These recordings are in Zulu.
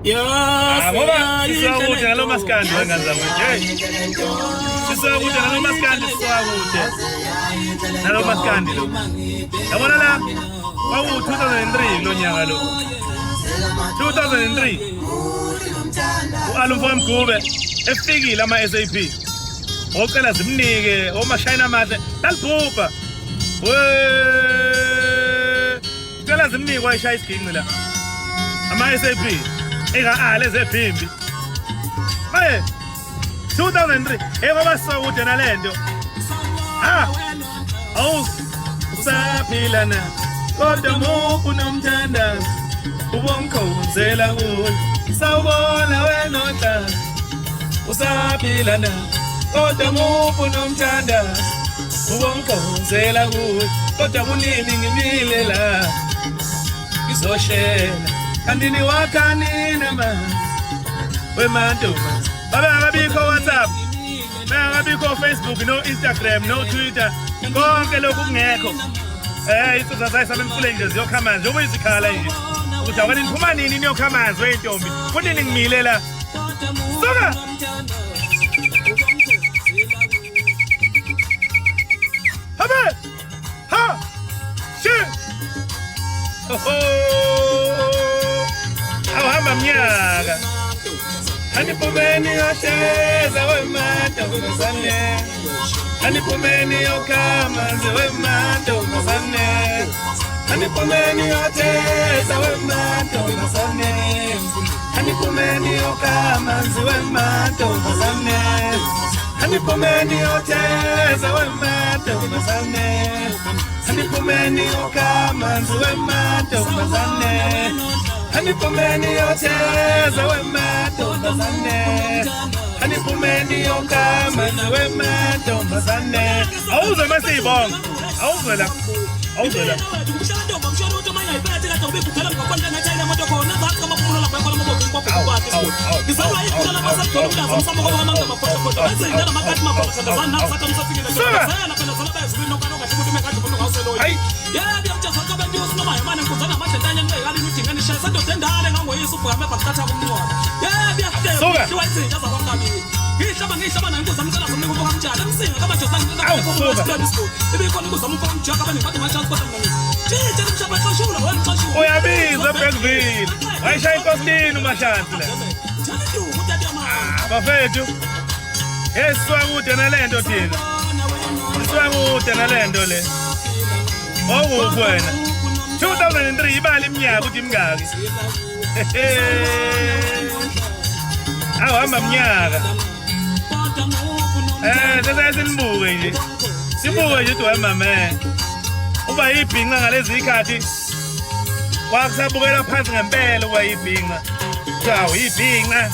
ngoba sisakude nalo maskandi wengane zami nje. Sisakude nalo maskandi sisakude. Nalo maskandi lo. Yabona la. Kwaku 2003 lo nyaka lo. 2003. U-Alumfo Mgube efikile ama-SAP. Ocela zimnike omashayina amahle talibhubha. Ucela zimnike wayishaya isiginci la. Ama-SAP eka lezebhimbi. 2003 ngoba sisakude nalento. Usaphila na kodwa mufu nomthandazo ubongikhonzela kuwe sawubona wena odla usaphila na kodwa mufu nomthandazo ubongikhonzela kuwe kodwa kunini ngimile la ngizoshela kandini wakhanina ma wemantombazane babe angabikho WhatsApp angabikho Facebook no Instagram no Twitter konke lokhu kungekho insizwa zayisaba emfuleni nje ziyokhamaza njengoba izikhala nje ukuthi awani niphuma nini niyokhamaza wentombi kunini ngimile la soka habe ha shi awuhamba mnyaka anipumeni yosheza wemantombazane anipumeni yokamanzi wemantombazane anipumeni yoteza wemantombazane anipumeni yokamanzi wemantombazane anipumeni yoteza wemantombazane anipumeni yokamanzi wemantombazane anipumeni yoteza wemantombazane anipumeni yokamanzi wemantombazane awuzwe masiyibonga awuzwe la awuzwe la uyabizwa Bergville wayishaya inkosini uMahlansi la bafethu esiwakude nalento thina siwakude nalento le owuphi wena 2003 ibali iminyaka ukuthi imingaki awuhamba mnyaka sesinibuke nje sibuke nje uwemame uba yibhinqa ngalezi ikhathi wakusabukela phansi ngempela uba yibhinqa chawu yibhinqa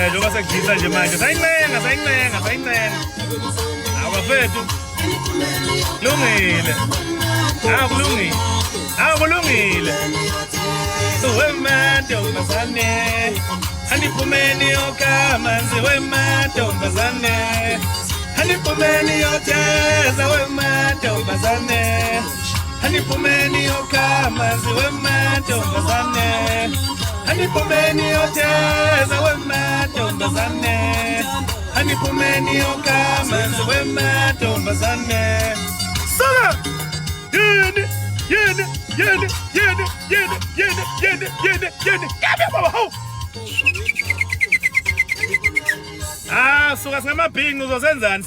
njengoba sekudlisa nje manje sayincenga abafethu kulungile kulungile wemantombazane anipumeni yokamanzi wemantombazane anipumeni yoteza wemantombazane anipumeni yokamanzi wemantombazane anipumeni yoteza wemantombazane anipumeni yokamanzi wemantombazane soka yene baba ho suka singamabhinqi uzosenzani